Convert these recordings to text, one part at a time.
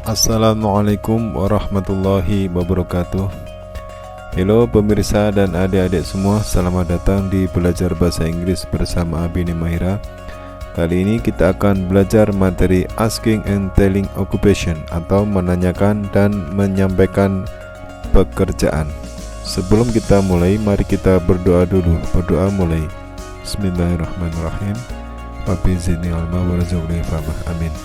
Assalamualaikum warahmatullahi wabarakatuh. Halo pemirsa dan adik-adik semua, selamat datang di Belajar Bahasa Inggris bersama Abini Mahira. Kali ini kita akan belajar materi Asking and Telling Occupation atau menanyakan dan menyampaikan pekerjaan. Sebelum kita mulai, mari kita berdoa dulu. Berdoa mulai. Bismillahirrahmanirrahim. Rabbi zidni ilma warzuqni fahma. Amin.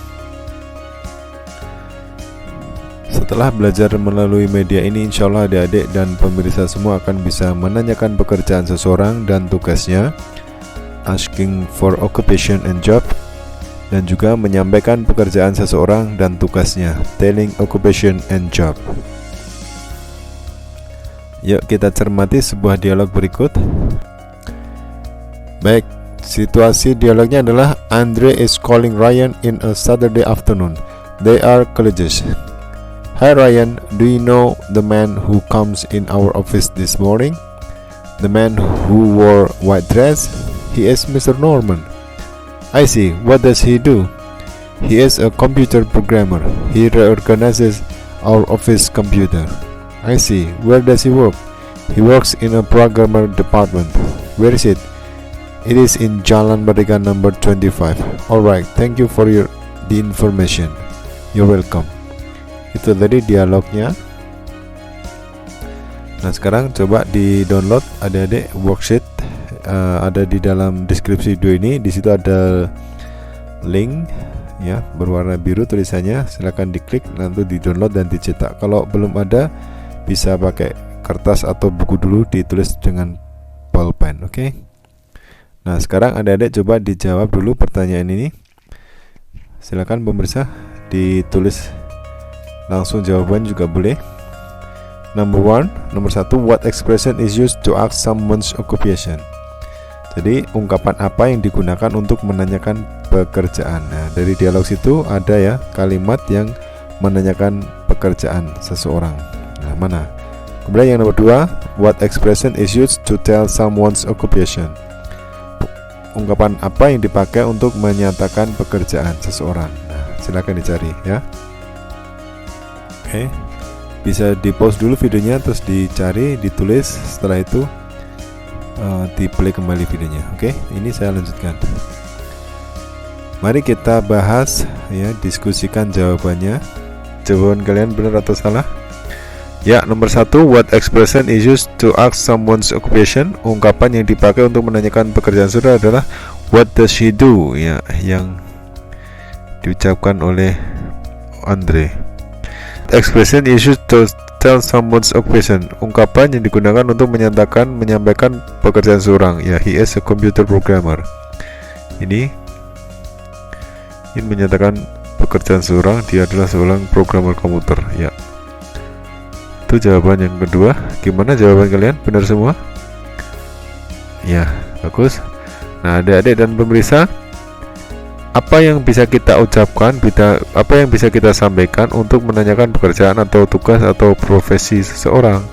Setelah belajar melalui media ini, insya Allah adik-adik dan pemirsa semua akan bisa menanyakan pekerjaan seseorang dan tugasnya, asking for occupation and job, dan juga menyampaikan pekerjaan seseorang dan tugasnya, telling occupation and job. Yuk kita cermati sebuah dialog berikut. Baik, situasi dialognya adalah Andre is calling Ryan in a Saturday afternoon. They are colleagues. Hi Ryan, do you know the man who comes in our office this morning? The man who wore white dress? He is Mr. Norman. I see. What does he do? He is a computer programmer. He reorganizes our office computer. I see. Where does he work? He works in a programmer department. Where is it? It is in Jalan Merdeka number 25. Alright, thank you for the information. You're welcome. Itu tadi dialognya. Nah sekarang coba di download adik-adik worksheet, ada di dalam deskripsi video ini. Di situ ada link ya berwarna biru tulisannya, silahkan diklik, nanti di download dan dicetak. Kalau belum ada bisa pakai kertas atau buku dulu, ditulis dengan pulpen. Oke. Nah sekarang adik-adik coba dijawab dulu pertanyaan ini. Silakan pemirsa ditulis langsung jawaban juga boleh. Nomor 1, what expression is used to ask someone's occupation? Jadi ungkapan apa yang digunakan untuk menanyakan pekerjaan? Nah, dari dialog situ ada ya kalimat yang menanyakan pekerjaan seseorang. Nah, mana? Kemudian yang nomor 2, what expression is used to tell someone's occupation? Ungkapan apa yang dipakai untuk menyatakan pekerjaan seseorang? Nah, silakan dicari ya. Oke, bisa di pause dulu videonya, terus dicari, ditulis, setelah itu di play kembali videonya. Oke, ini saya lanjutkan. Mari kita bahas ya, diskusikan jawabannya. Jawaban kalian benar atau salah? Ya, nomor 1, what expression is used to ask someone's occupation? Ungkapan yang dipakai untuk menanyakan pekerjaan saudara adalah what does she do? Ya, yang diucapkan oleh Andre. Expression is used to tell someone's occupation. Ungkapan yang digunakan untuk menyampaikan pekerjaan seorang. Ya, he is a computer programmer. Ini menyatakan pekerjaan seorang, dia adalah seorang programmer komputer. Ya, itu jawaban yang kedua. Gimana jawaban kalian? Benar semua? Ya, bagus. Nah, adik-adik dan pemirsa, apa yang bisa kita ucapkan, apa yang bisa kita sampaikan untuk menanyakan pekerjaan atau tugas atau profesi seseorang?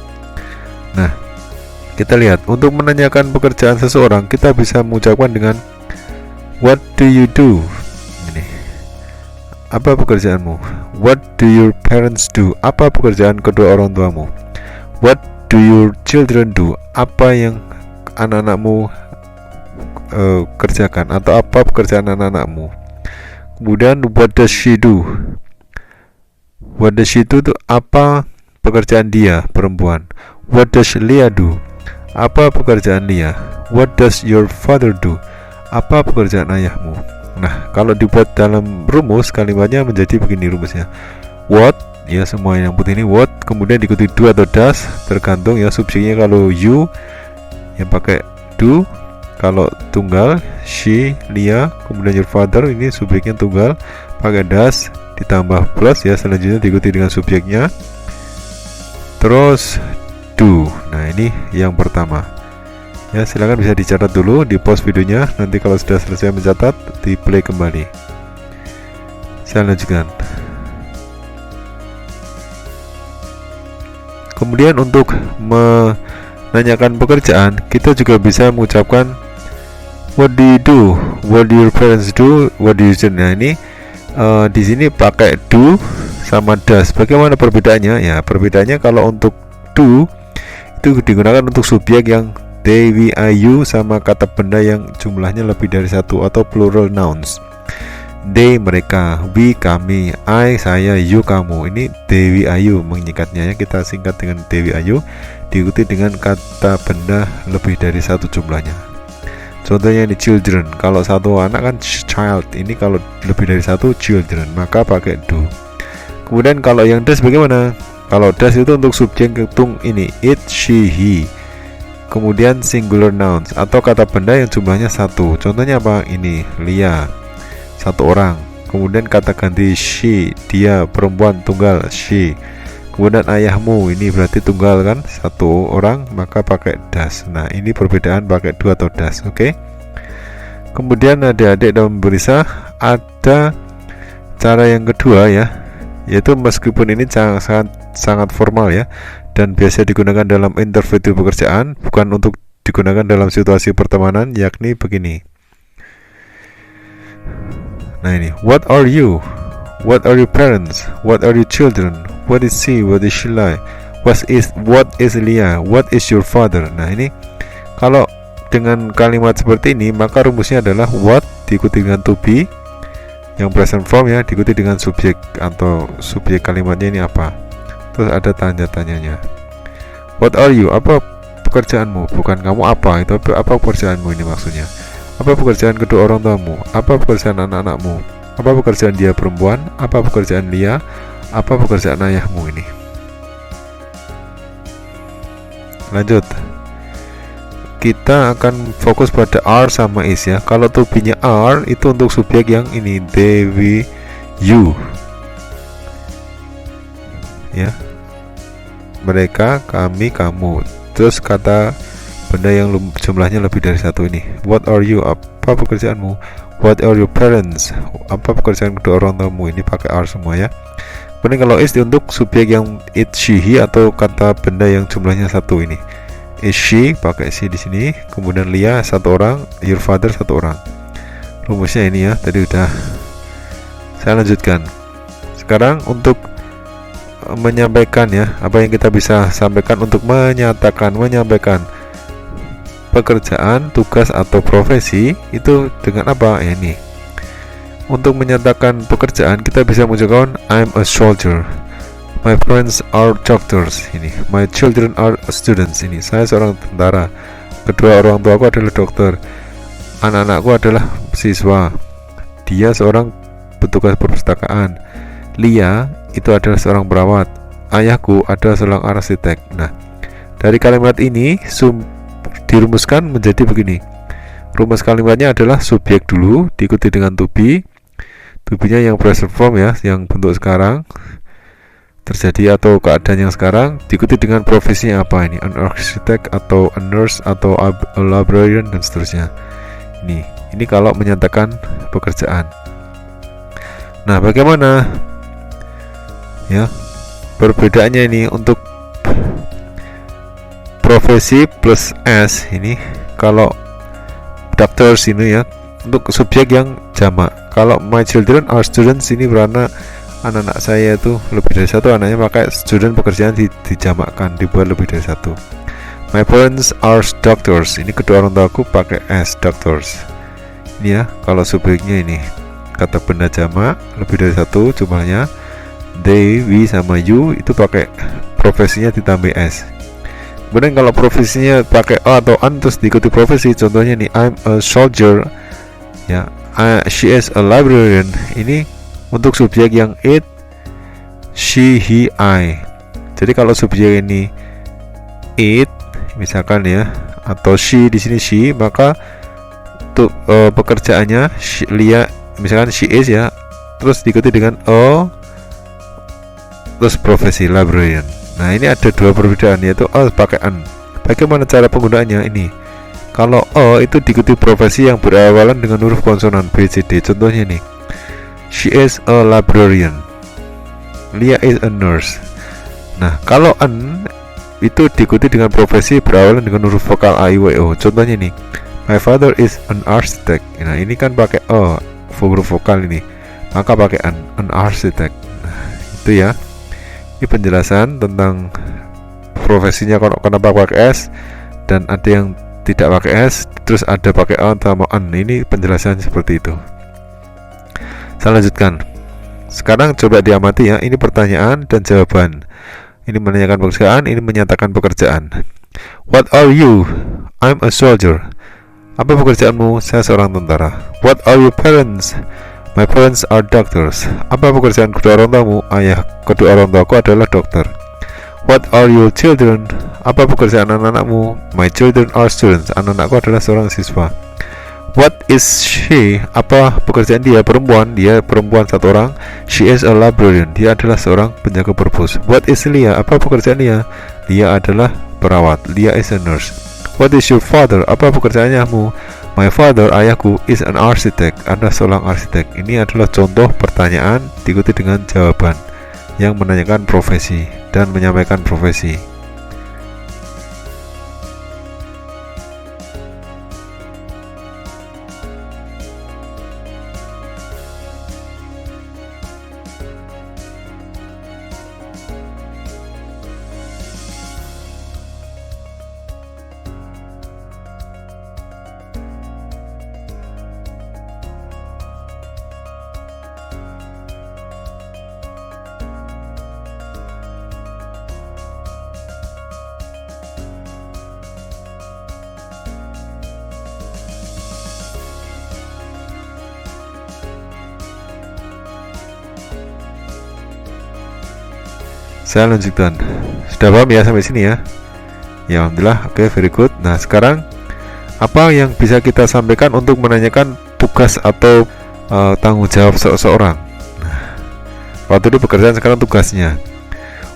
Nah, kita lihat, untuk menanyakan pekerjaan seseorang kita bisa mengucapkan dengan what do you do? Ini, apa pekerjaanmu? What do your parents do? Apa pekerjaan kedua orang tuamu? What do your children do? Apa yang anak-anakmu kerjakan, atau apa pekerjaan anak-anakmu? Kemudian what does she do? What does she do itu apa pekerjaan dia, perempuan. What does Leah do? Apa pekerjaan Leah? What does your father do? Apa pekerjaan ayahmu? Nah, kalau dibuat dalam rumus, kalimatnya menjadi begini rumusnya. What, ya semua yang putih ini what, kemudian diikuti do atau does, tergantung ya subjeknya. Kalau you yang pakai do, kalau tunggal she, Leah, kemudian your father, ini subjeknya tunggal pakai does ditambah plus ya, selanjutnya diikuti dengan subjeknya terus do. Nah, ini yang pertama ya, silakan bisa dicatat dulu, di pause videonya, nanti kalau sudah selesai mencatat di play kembali. Saya lanjutkan. Kemudian untuk menanyakan pekerjaan, kita juga bisa mengucapkan what do you do, what do your parents do, what do you do. Nah, ini di sini pakai do sama does. Bagaimana perbedaannya? Ya, perbedaannya kalau untuk do itu digunakan untuk subjek yang they, we, I, you, sama kata benda yang jumlahnya lebih dari satu atau plural nouns. They mereka, we kami, I saya, you kamu. Ini they, we, I, you menyingkatnya ya, kita singkat dengan they, we, I, you, diikuti dengan kata benda lebih dari satu jumlahnya. Contohnya ini children, kalau satu anak kan child, ini kalau lebih dari satu children maka pakai do. Kemudian kalau yang does bagaimana? Kalau does itu untuk subjek ketung ini it, she, he. Kemudian singular nouns atau kata benda yang jumlahnya satu. Contohnya apa? Ini Lia, satu orang. Kemudian kata ganti she, dia perempuan tunggal, she. Kemudian ayahmu, ini berarti tunggal kan, satu orang, maka pakai does. Nah, ini perbedaan pakai do atau does. Oke. Kemudian adik-adik dalam berisah ada cara yang kedua ya, yaitu meskipun ini sangat formal ya, dan biasa digunakan dalam interview pekerjaan, bukan untuk digunakan dalam situasi pertemanan, yakni begini. Nah ini, what are you? What are your parents? What are your children? What is she? What is she like? What is Lia? What is your father? Nah ini, kalau dengan kalimat seperti ini, maka rumusnya adalah what diikuti dengan to be yang present form ya, diikuti dengan subjek atau subjek kalimatnya ini apa. Terus ada tanda tanyanya. What are you? Apa pekerjaanmu? Bukan kamu apa, itu apa pekerjaanmu ini maksudnya. Apa pekerjaan kedua orang tuamu? Apa pekerjaan anak-anakmu? Apa pekerjaan dia perempuan? Apa pekerjaan Lia? Apa pekerjaan ayahmu ini? Lanjut. Kita akan fokus pada are sama is ya. Kalau to be-nya are itu untuk subjek yang ini they, we, you. Ya. Mereka, kami, kamu. Terus kata benda yang jumlahnya lebih dari satu ini. What are you? Apa pekerjaanmu? What are your parents? Apa pekerjaan kedua orang tuamu? Ini pakai are semua ya. Kemudian kalau is untuk subjek yang it, she, he atau kata benda yang jumlahnya satu ini. Is she, pakai she di sini. Kemudian Lia satu orang, your father satu orang. Rumusnya ini ya, tadi udah saya lanjutkan. Sekarang untuk menyampaikan ya, apa yang kita bisa sampaikan untuk menyampaikan pekerjaan, tugas atau profesi itu dengan apa? Ya, ini. Untuk menyatakan pekerjaan kita bisa mengucapkan I'm a soldier. My parents are doctors. Ini. My children are students. Ini. Saya seorang tentara. Kedua orang tuaku adalah dokter. Anak-anakku adalah siswa. Dia seorang petugas perpustakaan. Lia itu adalah seorang perawat. Ayahku adalah seorang arsitek. Nah, dari kalimat ini dirumuskan menjadi begini. Rumus kalimatnya adalah subjek dulu diikuti dengan to be. To be-nya yang present form ya, yang bentuk sekarang terjadi atau keadaan yang sekarang, diikuti dengan profesinya apa ini, an architect atau a nurse atau a librarian dan seterusnya. Ini kalau menyatakan pekerjaan. Nah, bagaimana ya perbedaannya ini untuk profesi plus s ini? Kalau doctors ini ya untuk subjek yang jamak. Kalau my children are students ini berarti anak-anak saya itu lebih dari satu anaknya, maka student pekerjaan dijamakkan, dibuat lebih dari satu. My parents are doctors, ini kedua orang tuaku pakai s, doctors. Ini ya, kalau subjeknya ini kata benda jamak lebih dari satu jumlahnya, they, we sama you itu pakai profesinya ditambah s. Kemudian kalau profesinya pakai o atau an terus diikuti profesi, contohnya nih I'm a soldier ya, she is a librarian. Ini untuk subjek yang it, she, he, I. Jadi kalau subjek ini it misalkan ya, atau she di sini she, maka untuk pekerjaannya Lia misalkan she is ya, terus diikuti dengan o, terus profesi librarian. Nah, ini ada dua perbedaan, yaitu o pakai an. Bagaimana cara penggunaannya ini? Kalau o itu diikuti profesi yang berawalan dengan huruf konsonan B, C, D. Contohnya nih, she is a librarian, Lia is a nurse. Nah, kalau an itu diikuti dengan profesi berawalan dengan huruf vokal A, I, W, O. Contohnya nih, my father is an architect. Nah, ini kan pakai o, huruf vokal ini, maka pakai an architect. Nah, Itu ya. Ini penjelasan tentang profesinya kenapa pakai S, dan ada yang tidak pakai S, terus ada pakai on atau on. Ini penjelasan seperti itu. Saya lanjutkan. Sekarang coba diamati ya. Ini pertanyaan dan jawaban. Ini menanyakan pekerjaan, ini menyatakan pekerjaan. What are you? I'm a soldier. Apa pekerjaanmu? Saya seorang tentara. What are your parents? My parents are doctors. Apa pekerjaan kedua orang tuamu? Kedua orang tuaku adalah dokter. What are your children? Apa pekerjaan anak-anakmu? My children are students. Anak-anakku adalah seorang siswa. What is she? Apa pekerjaan dia? Perempuan. Dia perempuan satu orang. She is a librarian. Dia adalah seorang penjaga perpus. What is Leah? Apa pekerjaan Leah? Leah adalah perawat. Leah is a nurse. What is your father? Apa pekerjaan ayahmu? My father, ayahku, is an architect. Adalah seorang arsitek. Ini adalah contoh pertanyaan diikuti dengan jawaban yang menanyakan profesi dan menyampaikan profesi. Saya lanjutkan. Sudah paham ya sampai sini ya? Ya, alhamdulillah. Oke, very good. Nah, sekarang apa yang bisa kita sampaikan untuk menanyakan tugas atau tanggung jawab seseorang? Nah, waktu itu pekerjaan, sekarang tugasnya.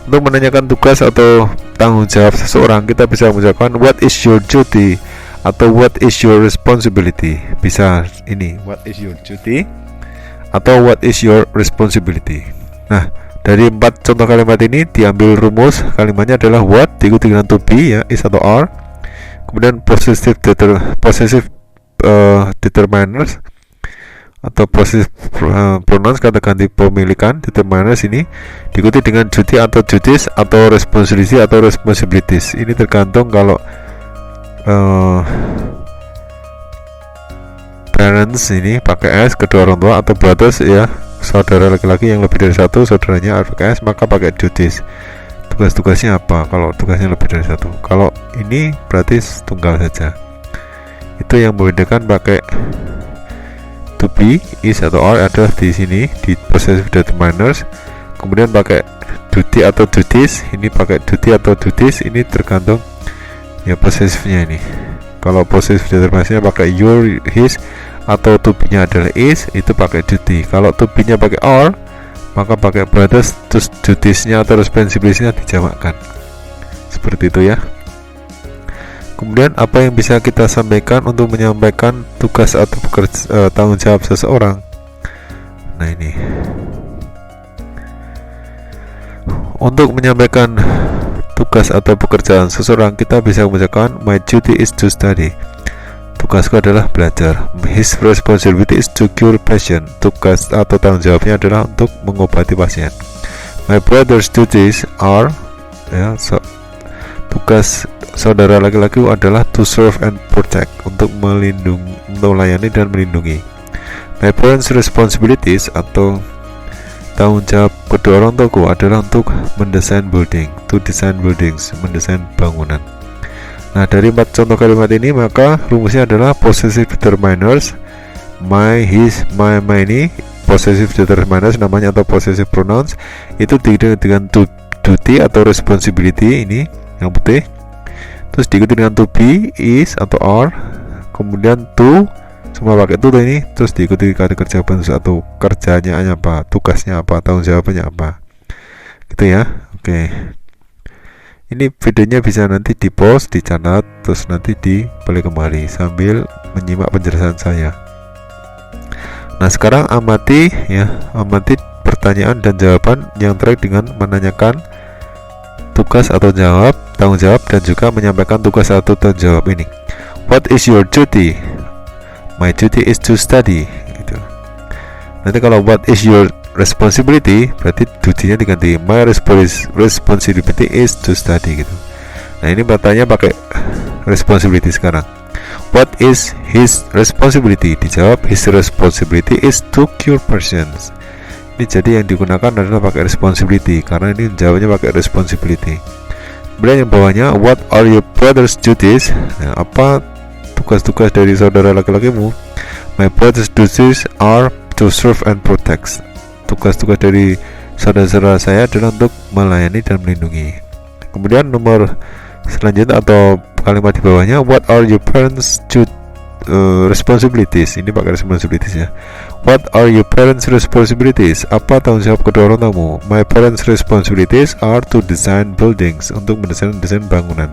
Untuk menanyakan tugas atau tanggung jawab seseorang, kita bisa mengucapkan what is your duty atau what is your responsibility. Bisa ini, what is your duty atau what is your responsibility. Nah, dari 4 contoh kalimat ini diambil rumus kalimatnya adalah what diikuti dengan to be ya, is atau are. Kemudian possessive determiners atau possessive pronouns, kata ganti pemilikan. Determiners ini diikuti dengan duty atau duties atau responsibility atau responsibilities. Ini tergantung kalau parents ini pakai S, kedua orang tua, atau brothers ya, saudara laki-laki yang lebih dari satu, saudaranya pakai S, maka pakai duties. Tugas-tugasnya apa kalau tugasnya lebih dari satu? Kalau ini berarti tunggal saja. Itu yang membedakan pakai to be, is atau are adalah di sini di possessive determiners. Kemudian pakai duty atau duties, ini pakai duty atau duties, ini tergantung ya possessive-nya ini. Kalau possessive determiners-nya pakai your, his, atau to be-nya adalah is, itu pakai duty. Kalau to be-nya pakai are, maka pakai brothers, terus duties-nya atau responsibilities-nya dijamakkan. Seperti itu ya. Kemudian apa yang bisa kita sampaikan untuk menyampaikan tugas atau tanggung jawab seseorang? Nah, ini untuk menyampaikan tugas atau pekerjaan seseorang, kita bisa mengucapkan my duty is to study. Tugasku adalah belajar. His responsibility is to cure patient. Tugas atau tanggung jawabnya adalah untuk mengobati pasien. My brother's duties are tugas saudara laki-laki adalah to serve and protect, untuk melindungi, melayani dan melindungi. My parents' responsibilities atau tanggung jawab kedua orang tuaku adalah untuk mendesain building, to design buildings, mendesain bangunan. Nah, dari 4 contoh kalimat ini maka rumusnya adalah possessive determiners, my, his, my ini possessive determiners namanya, atau possessive pronouns, itu diikuti dengan duty atau responsibility, ini yang putih, terus diikuti dengan to be, is atau are, kemudian to, semua pakai to ini, terus diikuti kata kerja atau kerjanya apa, tugasnya apa, tanggung jawabnya apa, gitu ya. Oke. Ini videonya bisa nanti di post, dicatat, terus nanti dibalik kembali sambil menyimak penjelasan saya. Nah, sekarang amati pertanyaan dan jawaban yang terkait dengan menanyakan tugas atau tanggung jawab, dan juga menyampaikan tugas atau tanggung jawab ini. What is your duty? My duty is to study. Gitu. Nanti kalau what is your responsibility, berarti duty-nya diganti my responsibility is to study gitu. Nah ini bertanya pakai responsibility sekarang. What is his responsibility? Dijawab his responsibility is to cure persons. Ini jadi yang digunakan adalah pakai responsibility karena ini jawabnya pakai responsibility. Kemudian yang bawahnya, what are your brother's duties? Nah, apa tugas-tugas dari saudara laki-lakimu? My brother's duties are to serve and protect. Tugas-tugas dari saudara-saudara saya adalah untuk melayani dan melindungi. Kemudian nomor selanjutnya atau kalimat di bawahnya, what are your parents' responsibilities? Ini pakai responsibilities ya. What are your parents' responsibilities? Apa tanggung jawab kedua orang tuamu? My parents' responsibilities are to design buildings, untuk mendesain bangunan.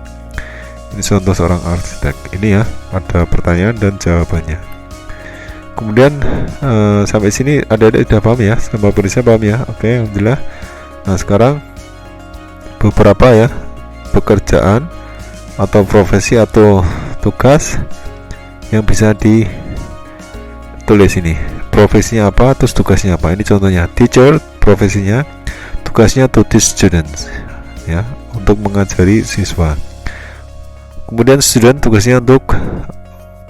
Ini contoh seorang arsitek. Ini ya, ada pertanyaan dan jawabannya. Kemudian sampai sini adik-adik sudah paham ya, sama penulisnya paham ya. Oke, alhamdulillah. Nah sekarang beberapa ya pekerjaan atau profesi atau tugas yang bisa ditulis ini. Profesinya apa, terus tugasnya apa. Ini contohnya, teacher profesinya, tugasnya to teach students ya, untuk mengajari siswa. Kemudian student tugasnya untuk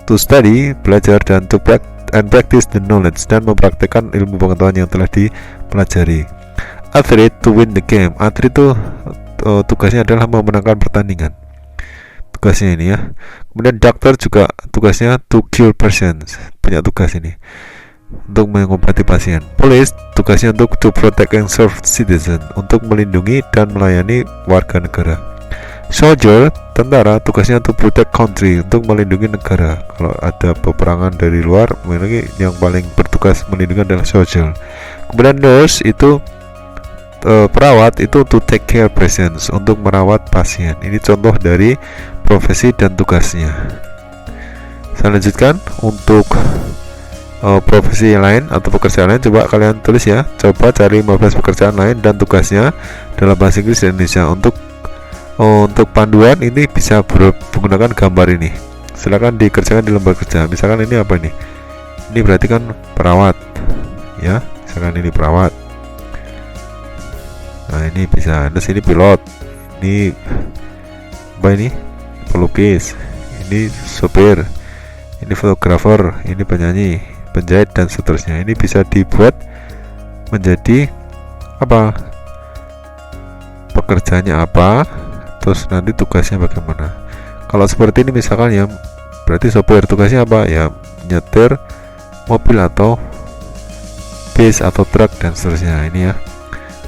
to study, belajar, dan to practice the knowledge, dan mempraktekkan ilmu pengetahuan yang telah dipelajari. Athlete to win the game, athlete itu tugasnya adalah memenangkan pertandingan, tugasnya ini ya. Kemudian dokter juga tugasnya to cure persons, banyak tugas ini, untuk mengobati pasien. Police tugasnya untuk to protect and serve citizen, untuk melindungi dan melayani warga negara. Soldier tentara tugasnya to protect country, untuk melindungi negara. Kalau ada peperangan dari luar, yang paling bertugas melindungi adalah soldier. Kemudian nurse itu perawat itu to take care patients, untuk merawat pasien. Ini contoh dari profesi dan tugasnya. Saya lanjutkan untuk profesi yang lain atau pekerjaan lain. Coba kalian tulis ya, coba cari 15 pekerjaan lain dan tugasnya dalam bahasa Inggris dan Indonesia. Untuk panduan ini bisa menggunakan gambar ini. Silakan dikerjakan di lembar kerja. Misalkan ini apa ini? Ini berarti kan perawat ya, misalkan ini perawat. Nah ini bisa, terus ini pilot, ini apa ini, pelukis, ini sopir, ini fotografer, ini penyanyi, penjahit, dan seterusnya. Ini bisa dibuat menjadi apa, pekerjaannya apa, terus nanti tugasnya bagaimana. Kalau seperti ini misalkan ya, berarti sopir tugasnya apa ya, nyetir mobil atau bis atau truk dan seterusnya. Ini ya.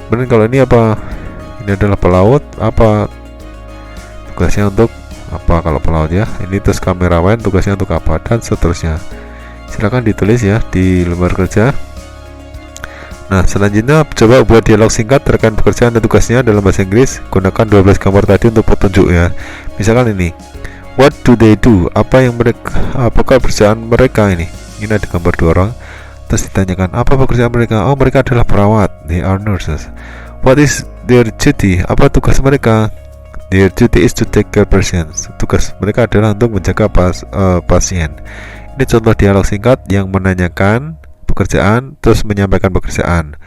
Kemudian kalau ini apa, ini adalah pelaut, apa tugasnya untuk apa kalau pelaut ya. Ini terus kamerawan tugasnya untuk apa, dan seterusnya. Silakan ditulis ya di lembar kerja. Nah selanjutnya coba buat dialog singkat terkait pekerjaan dan tugasnya dalam bahasa Inggris. Gunakan 12 gambar tadi untuk petunjuk ya. Misalkan ini, what do they do, apa yang mereka, apakah pekerjaan mereka ini. Ini ada gambar dua orang, terus ditanyakan apa pekerjaan mereka. Oh mereka adalah perawat, they are nurses. What is their duty, apa tugas mereka. Their duty is to take care patients, tugas mereka adalah untuk menjaga pasien. Ini contoh dialog singkat yang menanyakan pekerjaan terus menyampaikan pekerjaan.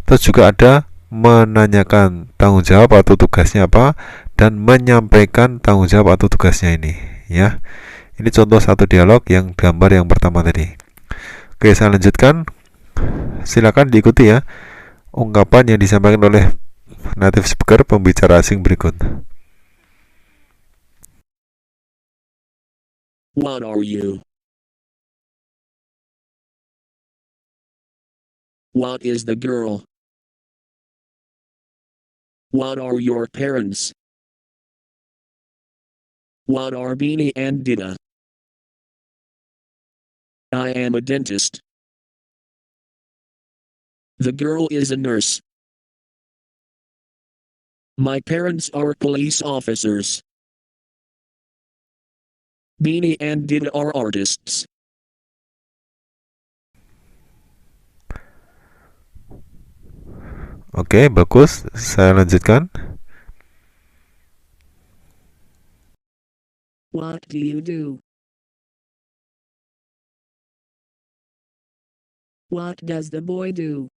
Terus juga ada menanyakan tanggung jawab atau tugasnya apa, dan menyampaikan tanggung jawab atau tugasnya ini ya. Ini contoh satu dialog yang gambar yang pertama tadi. Oke, saya lanjutkan. Silakan diikuti ya ungkapan yang disampaikan oleh native speaker pembicara asing berikut. What are you? What is the girl? What are your parents? What are Beanie and Dida? I am a dentist. The girl is a nurse. My parents are police officers. Beanie and Dida are artists. Oke, bagus. Saya lanjutkan. What do you do? What does the boy do?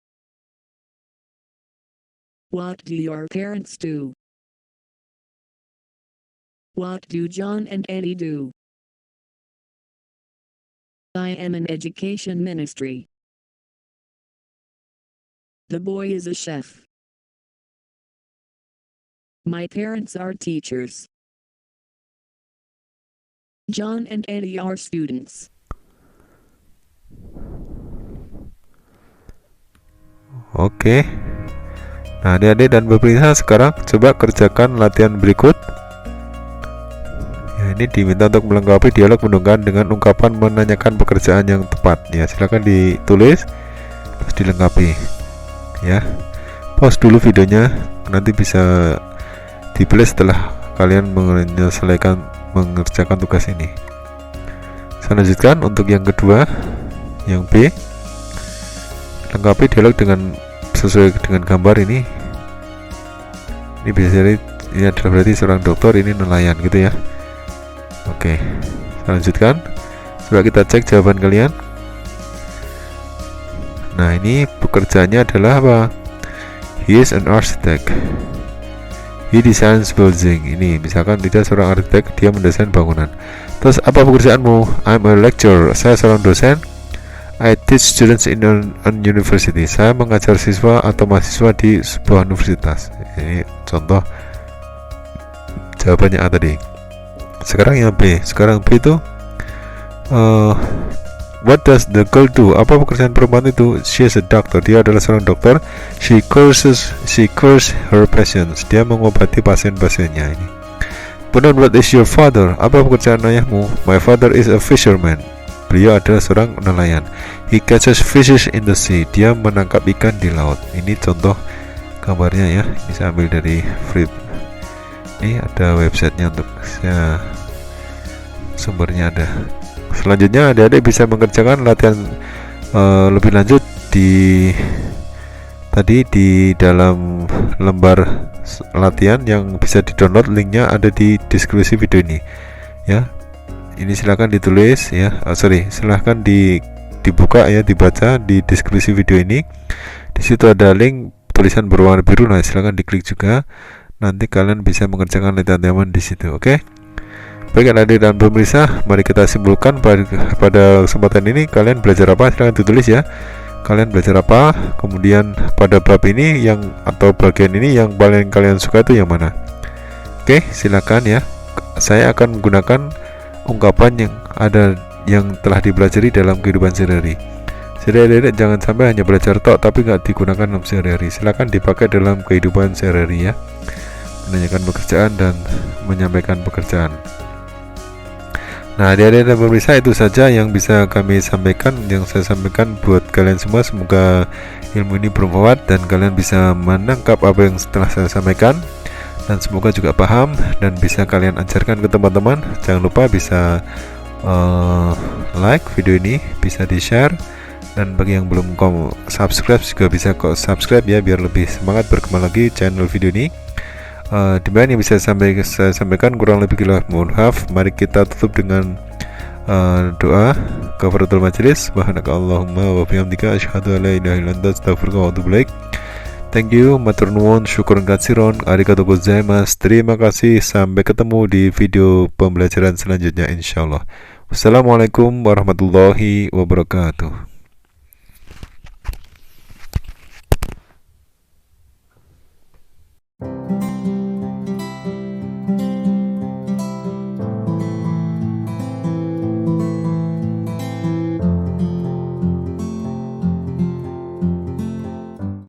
What do your parents do? What do John and Eddie do? I am in education ministry. The boy is a chef. My parents are teachers. John and Eddie are students. Oke. Nah, adik-adik dan pemirsa, sekarang coba kerjakan latihan berikut. Ya, ini diminta untuk melengkapi dialog menunggangi dengan ungkapan menanyakan pekerjaan yang tepat. Ya, silakan ditulis terus dilengkapi. Ya. Pause dulu videonya, nanti bisa di-play setelah kalian mengerjakan tugas ini. Saya lanjutkan untuk yang kedua, yang B. Lengkapi dialog dengan sesuai dengan gambar ini. Ini biasanya ini adalah berarti seorang dokter, ini nelayan gitu ya. Oke, saya lanjutkan. Coba kita cek jawaban kalian. Nah, ini pekerjaannya adalah apa? He is an architect. He designs building. Ini misalkan tidak seorang arsitek, dia mendesain bangunan. Terus apa pekerjaanmu? I'm a lecturer. Saya seorang dosen. I teach students in an university. Saya mengajar siswa atau mahasiswa di sebuah universitas. Ini contoh jawabannya A tadi. Sekarang yang B. Sekarang B itu what does the girl do? Apa pekerjaan perempuan itu? She is a doctor. Dia adalah seorang dokter. She cures her patients. Dia mengobati pasien-pasiennya ini. Kemudian what is your father? Apa pekerjaan ayahmu? My father is a fisherman. Beliau adalah seorang nelayan. He catches fishes in the sea. Dia menangkap ikan di laut. Ini contoh gambarnya ya. Ini saya ambil dari free. Ini ada websitenya untuk ya, sumbernya ada. Selanjutnya adik-adik bisa mengerjakan latihan lebih lanjut di dalam lembar latihan yang bisa di-download, linknya ada di deskripsi video ini ya. Ini silahkan ditulis ya, silahkan dibuka ya, dibaca di deskripsi video ini. Di situ ada link tulisan berwarna biru, nah silahkan diklik juga. Nanti kalian bisa mengerjakan latihan di situ. Oke. Baik adik dan pemirsa, mari kita simpulkan pada kesempatan ini kalian belajar apa? Silahkan ditulis ya. Kalian belajar apa? Kemudian pada bab ini yang atau bagian ini yang paling kalian suka itu yang mana? Oke, silakan ya. Saya akan menggunakan ungkapan yang telah dipelajari dalam kehidupan sehari-hari. Jadi adik-adik jangan sampai hanya belajar tok tapi nggak digunakan dalam sehari-hari. Silakan dipakai dalam kehidupan sehari-hari ya. Menanyakan pekerjaan dan menyampaikan pekerjaan. Nah, adik-adik dan pemirsa, itu saja yang bisa kami sampaikan, yang saya sampaikan buat kalian semua. Semoga ilmu ini bermanfaat dan kalian bisa menangkap apa yang telah saya sampaikan, dan semoga juga paham dan bisa kalian ajarkan ke teman-teman. Jangan lupa bisa like video ini, bisa di share, dan bagi yang belum subscribe juga bisa subscribe ya, biar lebih semangat berkembang lagi channel video ini. Demikian yang bisa saya sampaikan, kurang lebih mohon maaf. Mari kita tutup dengan doa kafaratul majelis. Subhanakallahumma wa bihamdika asyhadu an la ilaha illa anta astaghfiruka wa atubu ilaik. Thank you, matur nuwun, syukuran katsiron, arigatou gozaimasu. Terima kasih, sampai ketemu di video pembelajaran selanjutnya insyaallah. Wassalamualaikum warahmatullahi wabarakatuh.